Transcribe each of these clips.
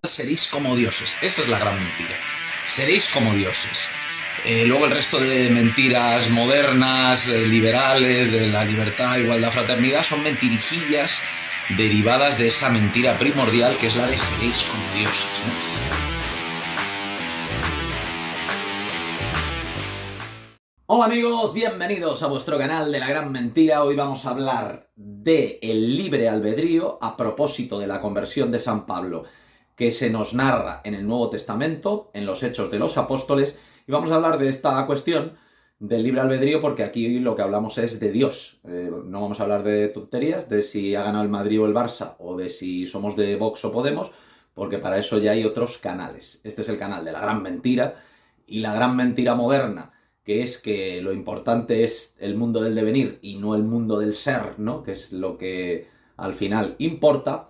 Seréis como dioses. Esa es la gran mentira. Seréis como dioses. Luego el resto de mentiras modernas, liberales, de la libertad, igualdad, fraternidad, son mentirijillas derivadas de esa mentira primordial que es la de seréis como dioses, ¿no? Hola amigos, bienvenidos a vuestro canal de la gran mentira. Hoy vamos a hablar de el libre albedrío a propósito de la conversión de San Pablo, que se nos narra en el Nuevo Testamento, en los Hechos de los Apóstoles, y vamos a hablar de esta cuestión del libre albedrío porque aquí lo que hablamos es de Dios. No vamos a hablar de tonterías, de si ha ganado el Madrid o el Barça, o de si somos de Vox o Podemos, porque para eso ya hay otros canales. Este es el canal de la gran mentira, y la gran mentira moderna, que es que lo importante es el mundo del devenir y no el mundo del ser, ¿no? Que es lo que al final importa.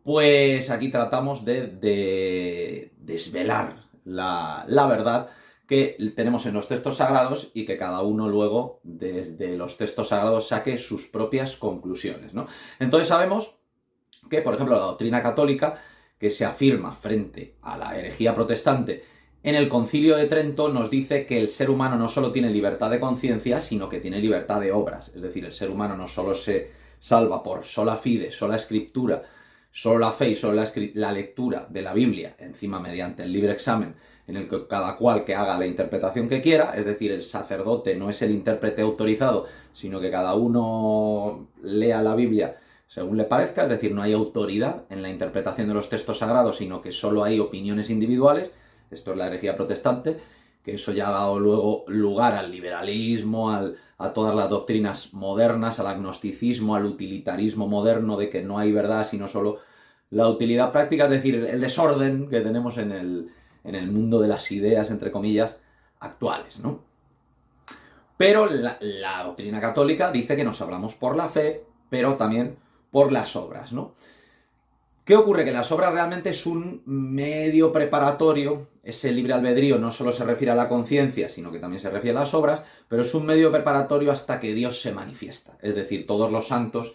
Pues aquí tratamos de desvelar la verdad que tenemos en los textos sagrados y que cada uno luego desde los textos sagrados saque sus propias conclusiones, ¿no? Entonces sabemos que, por ejemplo, la doctrina católica, que se afirma frente a la herejía protestante en el Concilio de Trento, nos dice que el ser humano no solo tiene libertad de conciencia, sino que tiene libertad de obras. Es decir, el ser humano no solo se salva por sola fide, sola escritura, solo la fe y solo la lectura de la Biblia, encima mediante el libre examen, en el que cada cual que haga la interpretación que quiera, es decir, el sacerdote no es el intérprete autorizado, sino que cada uno lea la Biblia según le parezca, es decir, no hay autoridad en la interpretación de los textos sagrados, sino que solo hay opiniones individuales. Esto es la herejía protestante, que eso ya ha dado luego lugar al liberalismo, a todas las doctrinas modernas, al agnosticismo, al utilitarismo moderno de que no hay verdad, sino solo la utilidad práctica, es decir, el desorden que tenemos en el mundo de las ideas, entre comillas, actuales, ¿no? Pero la doctrina católica dice que nos hablamos por la fe, pero también por las obras, ¿no? ¿Qué ocurre? Que las obras realmente es un medio preparatorio. Ese libre albedrío no solo se refiere a la conciencia, sino que también se refiere a las obras, pero es un medio preparatorio hasta que Dios se manifiesta. Es decir, todos los santos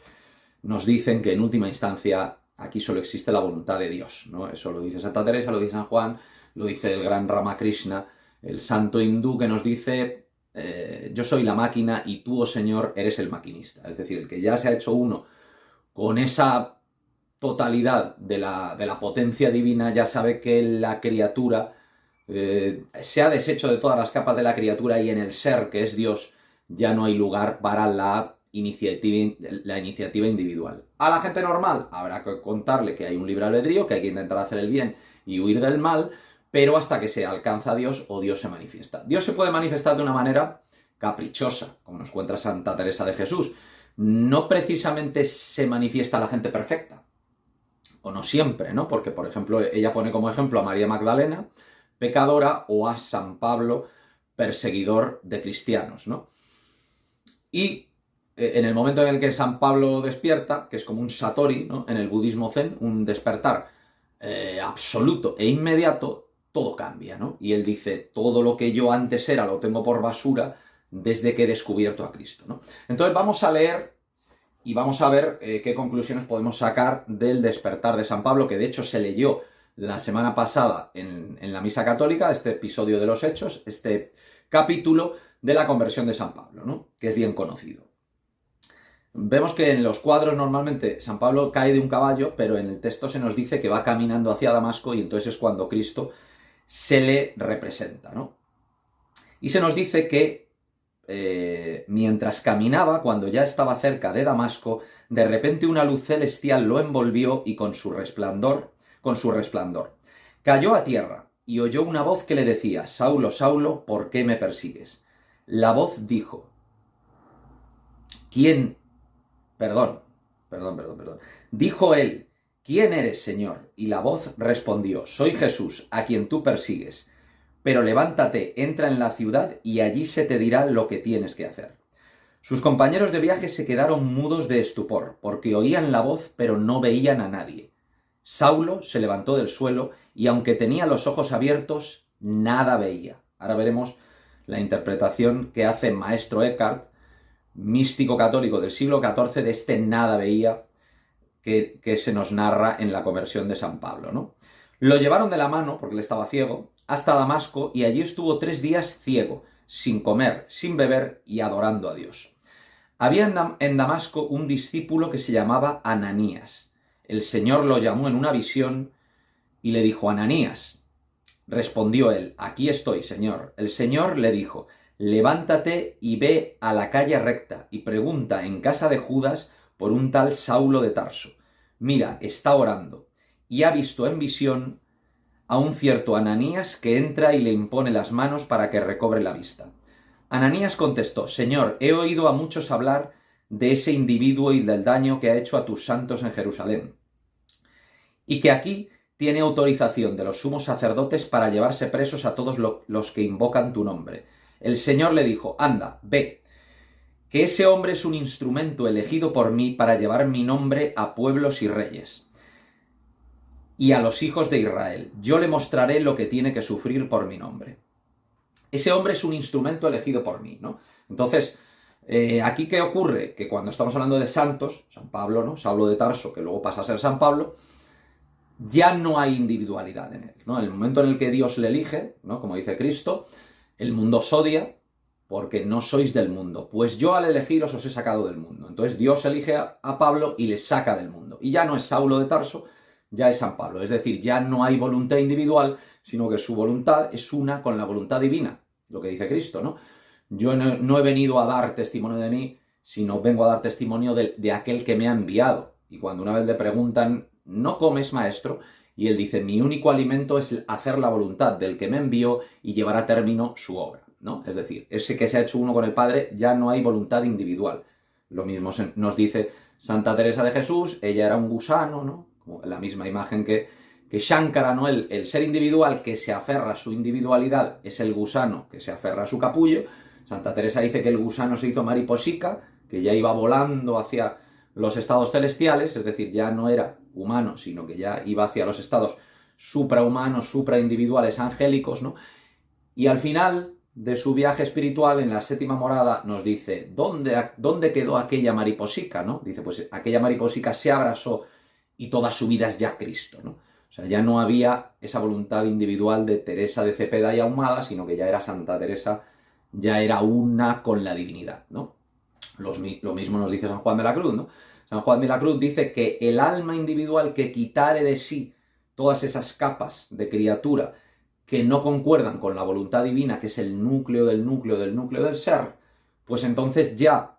nos dicen que en última instancia aquí solo existe la voluntad de Dios, ¿no? Eso lo dice Santa Teresa, lo dice San Juan, lo dice el gran Ramakrishna, el santo hindú que nos dice yo soy la máquina y tú, oh Señor, eres el maquinista. Es decir, el que ya se ha hecho uno con esa totalidad de la potencia divina ya sabe que la criatura se ha deshecho de todas las capas de la criatura y en el ser, que es Dios, ya no hay lugar para la iniciativa individual. A la gente normal habrá que contarle que hay un libre albedrío, que hay que intentar hacer el bien y huir del mal, pero hasta que se alcanza a Dios o Dios se manifiesta. Dios se puede manifestar de una manera caprichosa, como nos cuenta Santa Teresa de Jesús. No precisamente se manifiesta a la gente perfecta, o no siempre, ¿no? Porque, por ejemplo, ella pone como ejemplo a María Magdalena, pecadora, o a San Pablo, perseguidor de cristianos, ¿no? Y en el momento en el que San Pablo despierta, que es como un satori, ¿no? En el budismo zen, un despertar absoluto e inmediato, todo cambia, ¿no? Y él dice, todo lo que yo antes era lo tengo por basura desde que he descubierto a Cristo, ¿no? Entonces vamos a leer y vamos a ver qué conclusiones podemos sacar del despertar de San Pablo, que de hecho se leyó la semana pasada en la Misa Católica, este episodio de los Hechos, este capítulo de la conversión de San Pablo, ¿no? Que es bien conocido. Vemos que en los cuadros normalmente San Pablo cae de un caballo, pero en el texto se nos dice que va caminando hacia Damasco y entonces es cuando Cristo se le representa, ¿no? Y se nos dice que mientras caminaba, cuando ya estaba cerca de Damasco, de repente una luz celestial lo envolvió y con su resplandor, cayó a tierra y oyó una voz que le decía, Saulo, Saulo, ¿por qué me persigues? La voz dijo, ¿quién? Perdón. Dijo él, ¿quién eres, Señor? Y la voz respondió, soy Jesús, a quien tú persigues. Pero levántate, entra en la ciudad y allí se te dirá lo que tienes que hacer. Sus compañeros de viaje se quedaron mudos de estupor, porque oían la voz pero no veían a nadie. Saulo se levantó del suelo y aunque tenía los ojos abiertos, nada veía. Ahora veremos la interpretación que hace Maestro Eckhart, místico católico del siglo XIV, de este nada veía, que se nos narra en la conversión de San Pablo, ¿no? Lo llevaron de la mano, porque él estaba ciego, hasta Damasco, y allí estuvo 3 días ciego, sin comer, sin beber y adorando a Dios. Había en Damasco un discípulo que se llamaba Ananías. El Señor lo llamó en una visión y le dijo: Ananías. Respondió él: aquí estoy, Señor. El Señor le dijo: levántate y ve a la calle recta y pregunta en casa de Judas por un tal Saulo de Tarso. Mira, está orando y ha visto en visión a un cierto Ananías que entra y le impone las manos para que recobre la vista. Ananías contestó: Señor, he oído a muchos hablar de ese individuo y del daño que ha hecho a tus santos en Jerusalén, y que aquí tiene autorización de los sumos sacerdotes para llevarse presos a todos los que invocan tu nombre. El Señor le dijo: anda, ve, que ese hombre es un instrumento elegido por mí para llevar mi nombre a pueblos y reyes y a los hijos de Israel. Yo le mostraré lo que tiene que sufrir por mi nombre. Ese hombre es un instrumento elegido por mí, ¿no? Entonces, ¿aquí qué ocurre? Que cuando estamos hablando de santos, San Pablo, ¿no? Saulo de Tarso, que luego pasa a ser San Pablo, ya no hay individualidad en él, ¿no? En el momento en el que Dios le elige, ¿no? Como dice Cristo, el mundo os odia porque no sois del mundo. Pues yo al elegiros os he sacado del mundo. Entonces Dios elige a Pablo y le saca del mundo. Y ya no es Saulo de Tarso, ya es San Pablo. Es decir, ya no hay voluntad individual, sino que su voluntad es una con la voluntad divina. Lo que dice Cristo, ¿no? Yo no he venido a dar testimonio de mí, sino vengo a dar testimonio de aquel que me ha enviado. Y cuando una vez le preguntan: ¿no comes, maestro? Y él dice: mi único alimento es hacer la voluntad del que me envió y llevar a término su obra, ¿no? Es decir, ese que se ha hecho uno con el Padre, ya no hay voluntad individual. Lo mismo nos dice Santa Teresa de Jesús: ella era un gusano, ¿no? Como la misma imagen que Shankara, ¿no? El ser individual que se aferra a su individualidad es el gusano que se aferra a su capullo. Santa Teresa dice que el gusano se hizo mariposica, que ya iba volando hacia los estados celestiales, es decir, ya no era humano, sino que ya iba hacia los estados suprahumanos, supraindividuales, angélicos, ¿no? Y al final de su viaje espiritual, en la séptima morada, nos dice: ¿dónde quedó aquella mariposica, ¿no? Dice: pues aquella mariposica se abrazó y toda su vida es ya Cristo, ¿no? O sea, ya no había esa voluntad individual de Teresa de Cepeda y Ahumada, sino que ya era Santa Teresa, ya era una con la divinidad, ¿no? Lo mismo nos dice San Juan de la Cruz, ¿no? San Juan de la Cruz dice que el alma individual que quitare de sí todas esas capas de criatura que no concuerdan con la voluntad divina, que es el núcleo del núcleo del núcleo del ser, pues entonces ya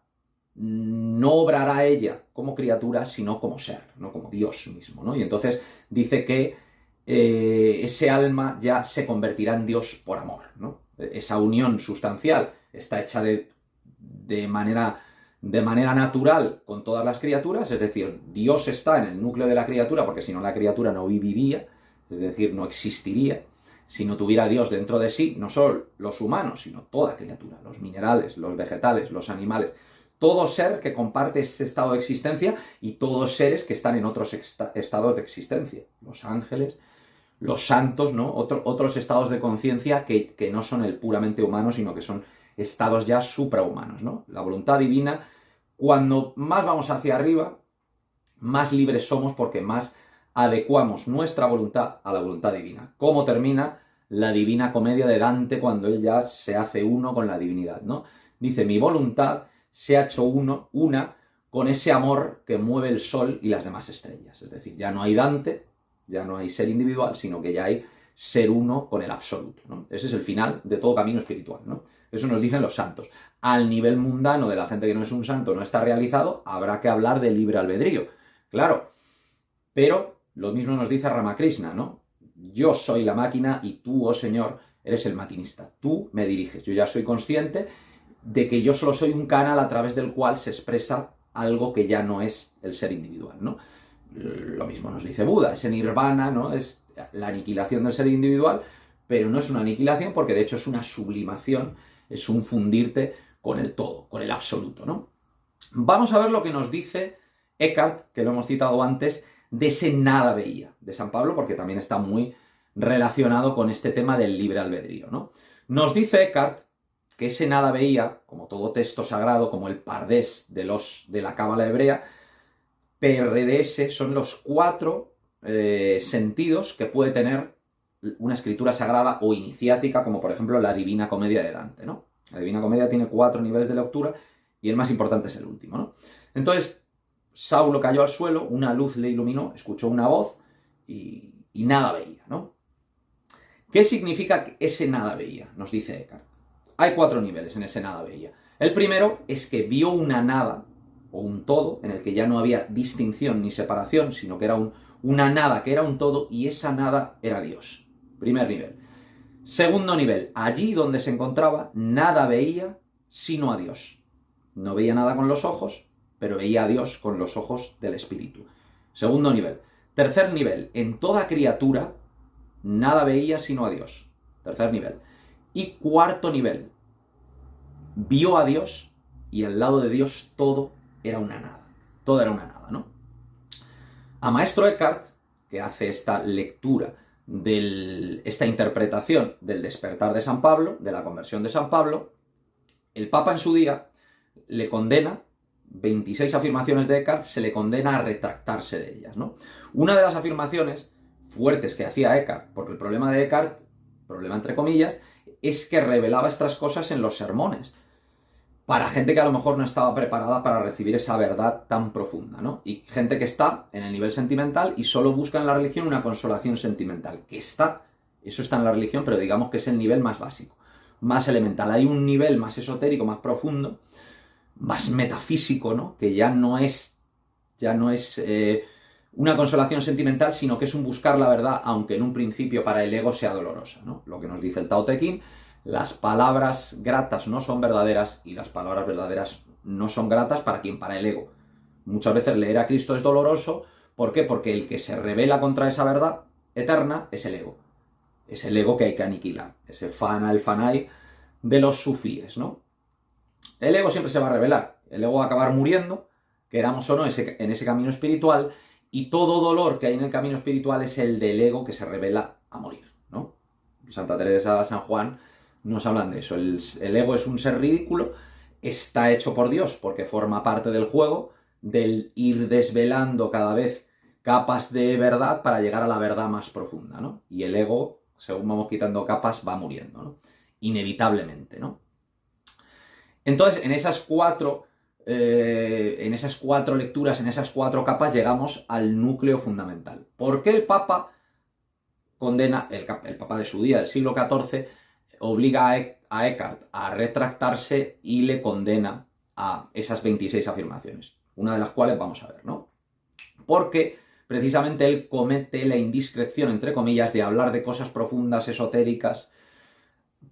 no obrará ella como criatura, sino como ser, ¿no? Como Dios mismo, ¿no? Y entonces dice que ese alma ya se convertirá en Dios por amor, ¿no? Esa unión sustancial está hecha de manera natural con todas las criaturas, es decir, Dios está en el núcleo de la criatura, porque si no la criatura no viviría, es decir, no existiría. Si no tuviera Dios dentro de sí, no solo los humanos, sino toda criatura, los minerales, los vegetales, los animales, todo ser que comparte este estado de existencia y todos seres que están en otros estados de existencia, los ángeles, los santos, ¿no? Otros estados de conciencia que no son el puramente humano, sino que son estados ya suprahumanos, ¿no? La voluntad divina, cuando más vamos hacia arriba, más libres somos porque más adecuamos nuestra voluntad a la voluntad divina. ¿Cómo termina la Divina Comedia de Dante cuando él ya se hace uno con la divinidad, ¿no? Dice: mi voluntad se ha hecho una con ese amor que mueve el sol y las demás estrellas. Es decir, ya no hay Dante, ya no hay ser individual, sino que ya hay ser uno con el absoluto, ¿no? Ese es el final de todo camino espiritual, ¿no? Eso nos dicen los santos. Al nivel mundano de la gente que no es un santo, no está realizado, habrá que hablar de libre albedrío. Claro, pero lo mismo nos dice Ramakrishna, ¿no? Yo soy la máquina y tú, oh Señor, eres el maquinista. Tú me diriges. Yo ya soy consciente de que yo solo soy un canal a través del cual se expresa algo que ya no es el ser individual, ¿no? Lo mismo nos dice Buda, ese nirvana, ¿no? Es la aniquilación del ser individual, pero no es una aniquilación porque de hecho es una sublimación, es un fundirte con el todo, con el absoluto, ¿no? Vamos a ver lo que nos dice Eckhart, que lo hemos citado antes, de ese nada veía, de San Pablo, porque también está muy relacionado con este tema del libre albedrío, ¿no? Nos dice Eckhart que ese nada veía, como todo texto sagrado, como el Pardés de la Cábala hebrea, PRDS son los 4 sentidos que puede tener una escritura sagrada o iniciática, como por ejemplo la Divina Comedia de Dante, ¿no? La Divina Comedia tiene 4 niveles de lectura y el más importante es el último, ¿no? Entonces, Saulo cayó al suelo, una luz le iluminó, escuchó una voz y nada veía, ¿no? ¿Qué significa que ese nada veía? Nos dice Eckhart. Hay 4 niveles en ese nada veía. El primero es que vio una nada, o un todo, en el que ya no había distinción ni separación, sino que era una nada que era un todo, y esa nada era Dios. Primer nivel. Segundo nivel, allí donde se encontraba, nada veía sino a Dios. No veía nada con los ojos, pero veía a Dios con los ojos del espíritu. Segundo nivel. Tercer nivel, en toda criatura, nada veía sino a Dios. Tercer nivel. Y cuarto nivel, vio a Dios y al lado de Dios todo era una nada. Todo era una nada, ¿no? A Maestro Eckhart, que hace esta lectura, esta interpretación del despertar de San Pablo, de la conversión de San Pablo, el Papa en su día le condena, 26 afirmaciones de Eckhart, se le condena a retractarse de ellas, ¿no? Una de las afirmaciones fuertes que hacía Eckhart, porque el problema de Eckhart, problema entre comillas, es que revelaba estas cosas en los sermones, para gente que a lo mejor no estaba preparada para recibir esa verdad tan profunda, ¿no? Y gente que está en el nivel sentimental y solo busca en la religión una consolación sentimental, eso está en la religión, pero digamos que es el nivel más básico, más elemental. Hay un nivel más esotérico, más profundo, más metafísico, ¿no? Que ya no es una consolación sentimental, sino que es un buscar la verdad, aunque en un principio para el ego sea dolorosa, ¿no? Lo que nos dice el Tao Te Ching: las palabras gratas no son verdaderas y las palabras verdaderas no son gratas para el ego. Muchas veces leer a Cristo es doloroso. ¿Por qué? Porque el que se rebela contra esa verdad eterna es el ego. Es el ego que hay que aniquilar. Ese fana, el fanai de los sufíes, ¿no? El ego siempre se va a rebelar. El ego va a acabar muriendo, queramos o no, en ese camino espiritual, y todo dolor que hay en el camino espiritual es el del ego que se revela a morir, ¿no? Santa Teresa, San Juan nos hablan de eso. El ego es un ser ridículo, está hecho por Dios porque forma parte del juego, del ir desvelando cada vez capas de verdad para llegar a la verdad más profunda, ¿no? Y el ego, según vamos quitando capas, va muriendo, ¿no? Inevitablemente, ¿no? Entonces, en esas 4 lecturas, en esas 4 capas, llegamos al núcleo fundamental. ¿Por qué el Papa condena, el Papa de su día, del siglo XIV, obliga a Eckhart a retractarse y le condena a esas 26 afirmaciones? Una de las cuales vamos a ver, ¿no? Porque precisamente él comete la indiscreción, entre comillas, de hablar de cosas profundas, esotéricas,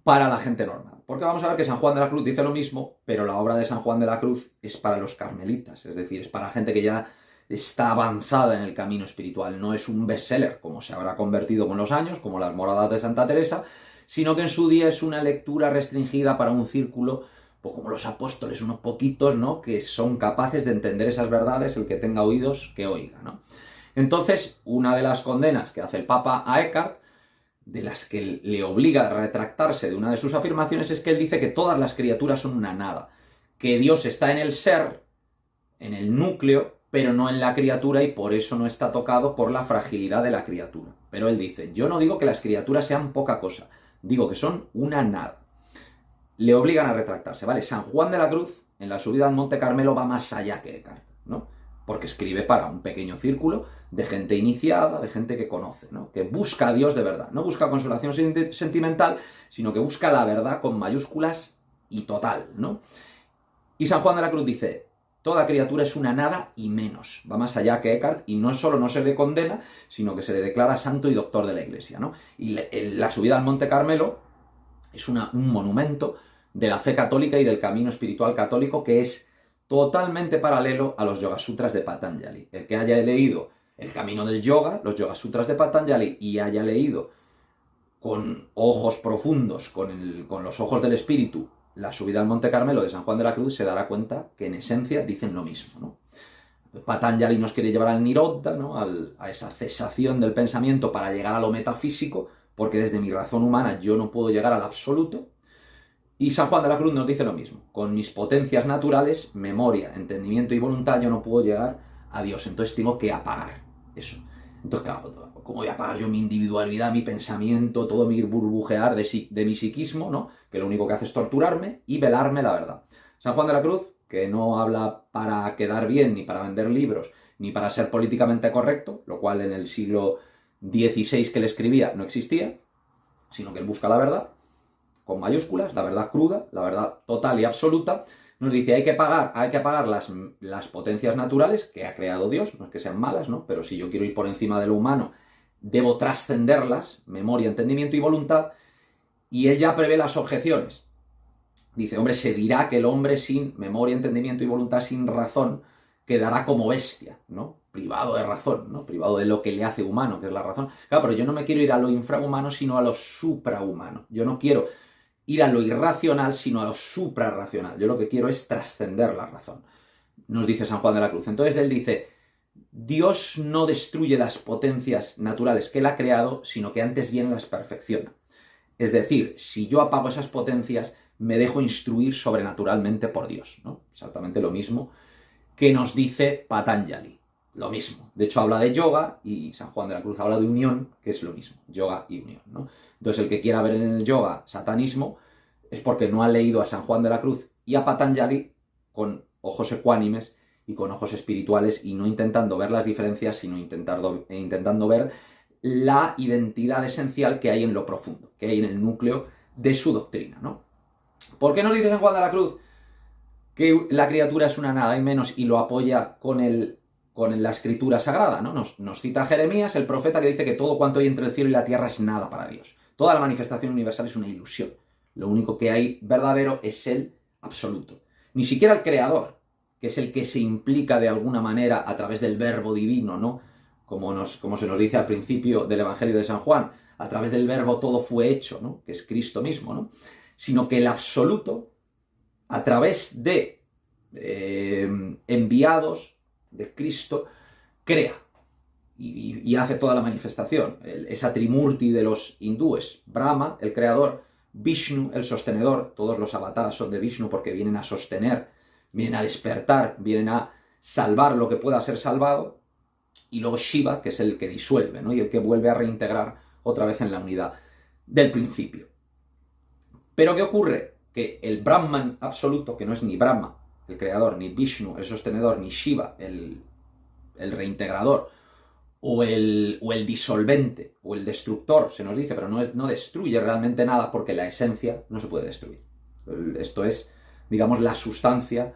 para la gente normal. Porque vamos a ver que San Juan de la Cruz dice lo mismo, pero la obra de San Juan de la Cruz es para los carmelitas, es decir, es para gente que ya está avanzada en el camino espiritual. No es un bestseller, como se habrá convertido con los años, como las moradas de Santa Teresa, sino que en su día es una lectura restringida para un círculo, pues como los apóstoles, unos poquitos, ¿no?, que son capaces de entender esas verdades. El que tenga oídos, que oiga, ¿no? Entonces, una de las condenas que hace el Papa a Eckhart, de las que le obliga a retractarse de una de sus afirmaciones, es que él dice que todas las criaturas son una nada, que Dios está en el ser, en el núcleo, pero no en la criatura, y por eso no está tocado por la fragilidad de la criatura. Pero él dice: yo no digo que las criaturas sean poca cosa, digo que son una nada. Le obligan a retractarse, ¿vale? San Juan de la Cruz, en la subida al Monte Carmelo, va más allá que Eckhart, ¿no? Porque escribe para un pequeño círculo de gente iniciada, de gente que conoce, ¿no? Que busca a Dios de verdad. No busca consolación sentimental, sino que busca la verdad con mayúsculas y total, ¿no? Y San Juan de la Cruz dice: toda criatura es una nada y menos. Va más allá que Eckhart, y no solo no se le condena, sino que se le declara santo y doctor de la Iglesia, ¿no? Y la subida al Monte Carmelo es un monumento de la fe católica y del camino espiritual católico, que es totalmente paralelo a los Yoga Sutras de Patanjali. El que haya leído el camino del yoga, los Yoga Sutras de Patanjali, y haya leído con ojos profundos, con los ojos del espíritu, la subida al Monte Carmelo de San Juan de la Cruz, se dará cuenta que en esencia dicen lo mismo, ¿no? Patanjali nos quiere llevar al Nirodha, ¿no?, a esa cesación del pensamiento para llegar a lo metafísico, porque desde mi razón humana yo no puedo llegar al absoluto. Y San Juan de la Cruz nos dice lo mismo: con mis potencias naturales, memoria, entendimiento y voluntad, yo no puedo llegar a Dios. Entonces tengo que apagar eso. Entonces, claro, ¿cómo voy a apagar yo mi individualidad, mi pensamiento, todo mi burbujear de mi psiquismo, ¿no? Que lo único que hace es torturarme y velarme la verdad. San Juan de la Cruz, que no habla para quedar bien, ni para vender libros, ni para ser políticamente correcto, lo cual en el siglo XVI que le escribía no existía, sino que él busca la verdad, con mayúsculas, la verdad cruda, la verdad total y absoluta. Nos dice, hay que apagar las potencias naturales que ha creado Dios, no es que sean malas, ¿no? Pero si yo quiero ir por encima de lo humano, debo trascenderlas, memoria, entendimiento y voluntad, y él ya prevé las objeciones. Dice, hombre, se dirá que el hombre sin memoria, entendimiento y voluntad, sin razón, quedará como bestia, ¿no? Privado de razón, ¿no? Privado de lo que le hace humano, que es la razón. Claro, pero yo no me quiero ir a lo infrahumano, sino a lo suprahumano. Yo no quiero ir a lo irracional, sino a lo suprarracional. Yo lo que quiero es trascender la razón, nos dice San Juan de la Cruz. Entonces él dice, Dios no destruye las potencias naturales que él ha creado, sino que antes bien las perfecciona. Es decir, si yo apago esas potencias, me dejo instruir sobrenaturalmente por Dios, ¿no? Exactamente lo mismo que nos dice Patanjali. Lo mismo. De hecho, habla de yoga y San Juan de la Cruz habla de unión, que es lo mismo. Yoga y unión, ¿no? Entonces, el que quiera ver en el yoga satanismo es porque no ha leído a San Juan de la Cruz y a Patanjali con ojos ecuánimes y con ojos espirituales y no intentando ver las diferencias, sino intentando ver la identidad esencial que hay en lo profundo, que hay en el núcleo de su doctrina, ¿no? ¿Por qué nos dice San Juan de la Cruz que la criatura es una nada y menos y lo apoya con la escritura sagrada, ¿no? Nos cita Jeremías, el profeta, que dice que todo cuanto hay entre el cielo y la tierra es nada para Dios. Toda la manifestación universal es una ilusión. Lo único que hay verdadero es el absoluto. Ni siquiera el creador, que es el que se implica de alguna manera a través del verbo divino, ¿no? Como se nos dice al principio del Evangelio de San Juan, a través del verbo todo fue hecho, ¿no? Que es Cristo mismo, ¿no? Sino que el absoluto, a través de enviados de Cristo, crea y hace toda la manifestación. Esa trimurti de los hindúes, Brahma, el creador, Vishnu, el sostenedor, todos los avataras son de Vishnu porque vienen a sostener, vienen a despertar, vienen a salvar lo que pueda ser salvado, y luego Shiva, que es el que disuelve, ¿no? Y el que vuelve a reintegrar otra vez en la unidad del principio. Pero ¿qué ocurre? Que el Brahman absoluto, que no es ni Brahma, el creador, ni Vishnu, el sostenedor, ni Shiva, el reintegrador, o el disolvente, o el destructor, se nos dice, pero no destruye realmente nada porque la esencia no se puede destruir. Esto es, digamos, la sustancia,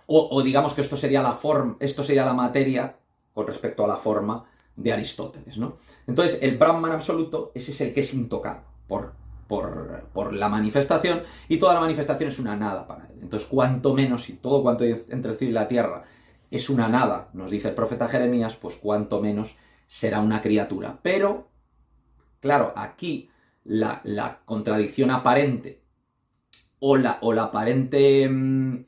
o digamos que esto sería la materia con respecto a la forma de Aristóteles, ¿no? Entonces, el Brahman absoluto, ese es el que es intocado por la manifestación, y toda la manifestación es una nada para él. Entonces, cuanto menos, y todo cuanto hay entre el cielo y la tierra es una nada, nos dice el profeta Jeremías, pues cuanto menos será una criatura. Pero, claro, aquí la contradicción aparente, o la aparente, no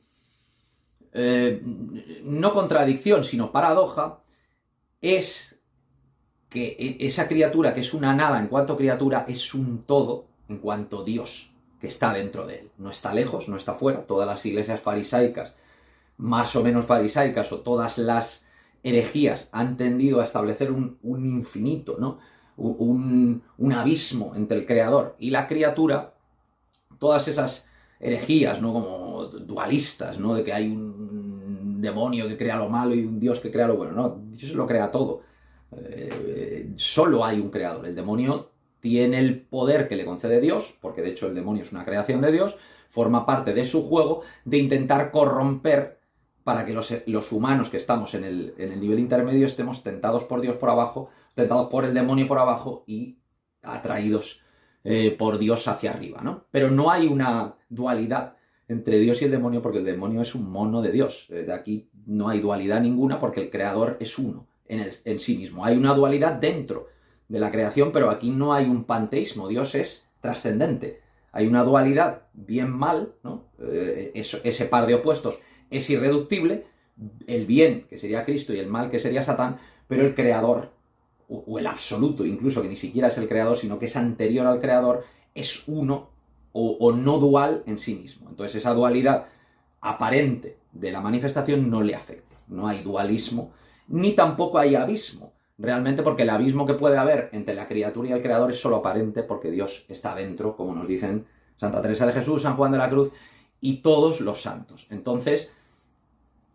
contradicción, sino paradoja, es que esa criatura, que es una nada en cuanto criatura, es un todo en cuanto Dios, que está dentro de él. No está lejos, no está fuera. Todas las iglesias farisaicas, más o menos farisaicas, o todas las herejías han tendido a establecer un infinito, ¿no? Un abismo entre el creador y la criatura. Todas esas herejías, ¿no? Como dualistas, ¿no? De que hay un demonio que crea lo malo y un Dios que crea lo bueno. No, Dios lo crea todo. Solo hay un creador. El demonio tiene el poder que le concede Dios, porque de hecho el demonio es una creación de Dios, forma parte de su juego de intentar corromper para que los humanos que estamos en el nivel intermedio estemos tentados por Dios por abajo, tentados por el demonio por abajo y atraídos por Dios hacia arriba, ¿no? Pero no hay una dualidad entre Dios y el demonio, porque el demonio es un mono de Dios. De aquí no hay dualidad ninguna porque el creador es uno en sí mismo. Hay una dualidad dentro de la creación, pero aquí no hay un panteísmo. Dios es trascendente. Hay una dualidad bien-mal, ¿no? Ese par de opuestos es irreductible. El bien, que sería Cristo, y el mal, que sería Satán, pero el creador, o el absoluto incluso, que ni siquiera es el creador, sino que es anterior al creador, es uno o no dual en sí mismo. Entonces esa dualidad aparente de la manifestación no le afecta. no hay dualismo, ni tampoco hay abismo. Realmente porque el abismo que puede haber entre la criatura y el creador es solo aparente porque Dios está dentro, como nos dicen Santa Teresa de Jesús, San Juan de la Cruz y todos los santos. Entonces,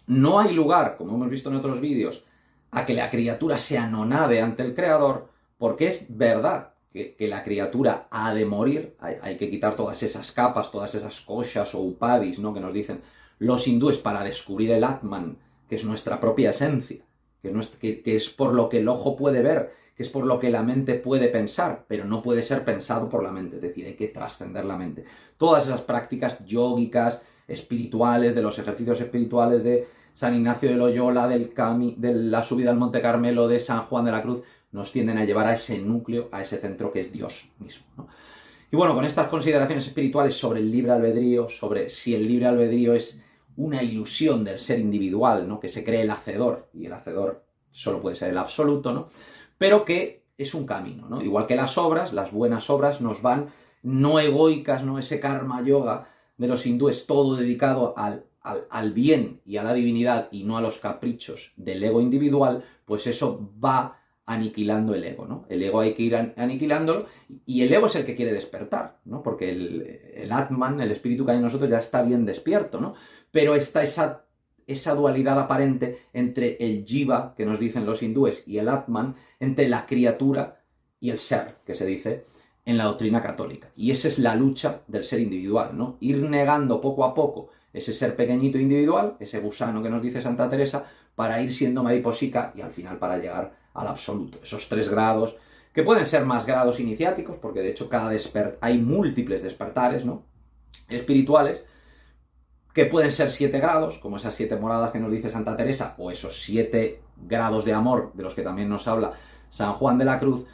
no hay lugar, como hemos visto en otros vídeos, a que la criatura se anonade ante el creador, porque es verdad que la criatura ha de morir, hay que quitar todas esas capas, todas esas koshas o upadis, ¿no?, que nos dicen los hindúes para descubrir el Atman, que es nuestra propia esencia, que es por lo que el ojo puede ver, que es por lo que la mente puede pensar, pero no puede ser pensado por la mente, es decir, hay que trascender la mente. Todas esas prácticas yógicas, espirituales, de los ejercicios espirituales de San Ignacio de Loyola, de la subida al Monte Carmelo, de San Juan de la Cruz, nos tienden a llevar a ese núcleo, a ese centro que es Dios mismo, ¿no? Y bueno, con estas consideraciones espirituales sobre el libre albedrío, sobre si el libre albedrío es una ilusión del ser individual, ¿no?, que se cree el hacedor, y el hacedor solo puede ser el absoluto, ¿no?, pero que es un camino, ¿no? Igual que las obras, las buenas obras nos van no egoicas, ¿no?, ese karma yoga de los hindúes, todo dedicado al bien y a la divinidad y no a los caprichos del ego individual, pues eso va aniquilando el ego, ¿no? El ego hay que ir aniquilándolo y el ego es el que quiere despertar, ¿no? Porque el Atman, el espíritu que hay en nosotros ya está bien despierto, ¿no? Pero está esa dualidad aparente entre el jiva, que nos dicen los hindúes, y el Atman, entre la criatura y el ser, que se dice en la doctrina católica. Y esa es la lucha del ser individual, ¿no? Ir negando poco a poco ese ser pequeñito individual, ese gusano que nos dice Santa Teresa, para ir siendo mariposica y al final para llegar al absoluto. Esos 3 grados, que pueden ser más grados iniciáticos, porque de hecho hay múltiples despertares, ¿no?, espirituales, que pueden ser 7 grados, como esas 7 moradas que nos dice Santa Teresa, o esos 7 grados de amor, de los que también nos habla San Juan de la Cruz,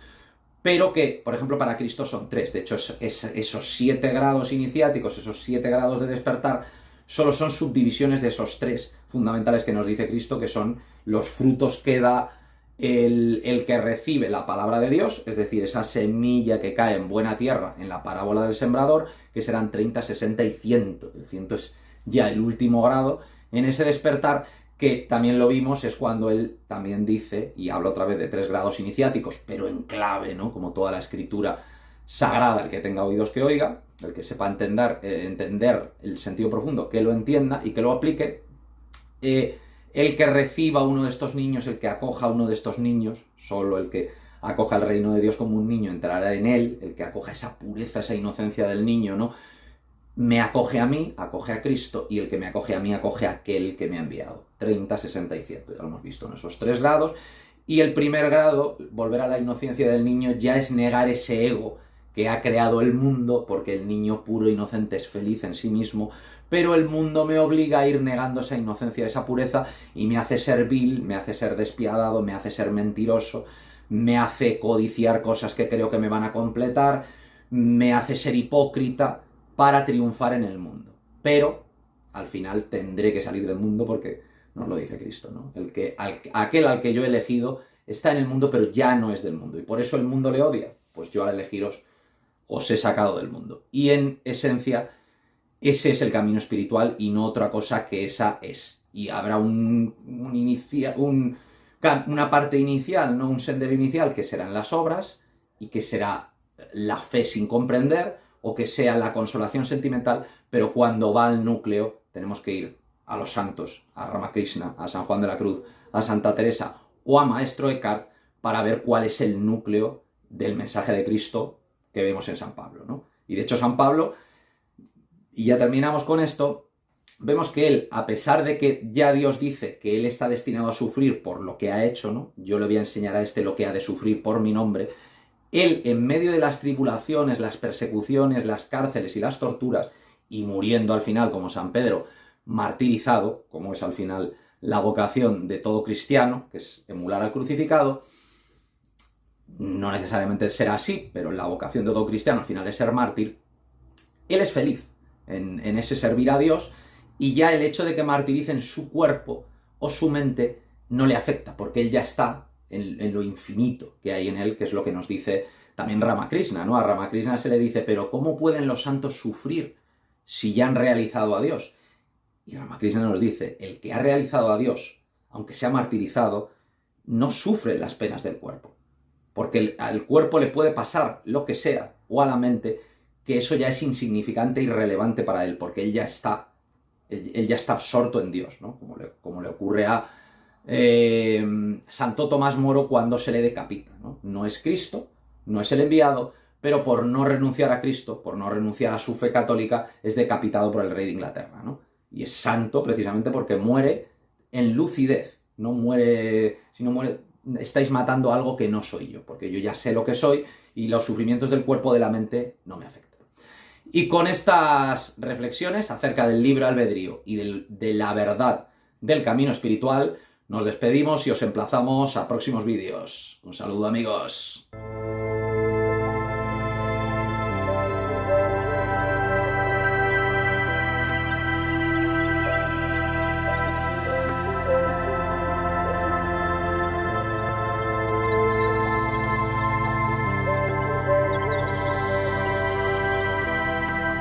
pero que, por ejemplo, para Cristo son 3. De hecho, esos 7 grados iniciáticos, esos 7 grados de despertar, solo son subdivisiones de esos 3 fundamentales que nos dice Cristo, que son los frutos que da el que recibe la palabra de Dios, es decir, esa semilla que cae en buena tierra en la parábola del sembrador, que serán 30, 60 y 100. El 100 es ya el último grado en ese despertar, que también lo vimos, es cuando él también dice, y habla otra vez de 3 grados iniciáticos, pero en clave, ¿no?, como toda la escritura sagrada, el que tenga oídos que oiga, el que sepa entender el sentido profundo, que lo entienda y que lo aplique. El que reciba uno de estos niños, el que acoja a uno de estos niños, solo el que acoja el reino de Dios como un niño entrará en él, el que acoja esa pureza, esa inocencia del niño, ¿no?, me acoge a mí, acoge a Cristo, y el que me acoge a mí, acoge a aquel que me ha enviado. 30, 60 y 100, ya lo hemos visto en esos 3 grados. Y el primer grado, volver a la inocencia del niño, ya es negar ese ego que ha creado el mundo, porque el niño puro e inocente es feliz en sí mismo, pero el mundo me obliga a ir negando esa inocencia, esa pureza, y me hace ser vil, me hace ser despiadado, me hace ser mentiroso, me hace codiciar cosas que creo que me van a completar, me hace ser hipócrita para triunfar en el mundo. Pero al final tendré que salir del mundo porque nos lo dice Cristo, ¿no? Aquel al que yo he elegido está en el mundo, pero ya no es del mundo. Y por eso el mundo le odia. Pues yo al elegiros os he sacado del mundo. Y en esencia, ese es el camino espiritual y no otra cosa que esa es. Y habrá una parte inicial, no un sendero inicial, que serán las obras y que será la fe sin comprender, o que sea la consolación sentimental, pero cuando va al núcleo tenemos que ir a los santos, a Ramakrishna, a San Juan de la Cruz, a Santa Teresa o a Maestro Eckhart para ver cuál es el núcleo del mensaje de Cristo que vemos en San Pablo, ¿no? Y de hecho San Pablo, y ya terminamos con esto, vemos que él, a pesar de que ya Dios dice que él está destinado a sufrir por lo que ha hecho, ¿no?, yo le voy a enseñar a este lo que ha de sufrir por mi nombre, él, en medio de las tribulaciones, las persecuciones, las cárceles y las torturas, y muriendo al final como San Pedro, martirizado, como es al final la vocación de todo cristiano, que es emular al crucificado, no necesariamente será así, pero la vocación de todo cristiano al final es ser mártir, él es feliz en ese servir a Dios, y ya el hecho de que martiricen su cuerpo o su mente no le afecta, porque él ya está en lo infinito que hay en él, que es lo que nos dice también Ramakrishna, ¿no? A Ramakrishna se le dice, pero ¿cómo pueden los santos sufrir si ya han realizado a Dios? Y Ramakrishna nos dice, el que ha realizado a Dios aunque sea martirizado, no sufre las penas del cuerpo. Porque al cuerpo le puede pasar lo que sea, o a la mente, que eso ya es insignificante e irrelevante para él, porque él ya está absorto en Dios, ¿no? Como le ocurre a Santo Tomás Moro cuando se le decapita, ¿no? No es Cristo, no es el enviado, pero por no renunciar a Cristo, por no renunciar a su fe católica, es decapitado por el rey de Inglaterra, ¿no? Y es santo precisamente porque muere en lucidez, no muere, sino muere, estáis matando algo que no soy yo, porque yo ya sé lo que soy y los sufrimientos del cuerpo de la mente no me afectan. Y con estas reflexiones acerca del libre albedrío y de la verdad del camino espiritual, nos despedimos y os emplazamos a próximos vídeos. Un saludo, amigos.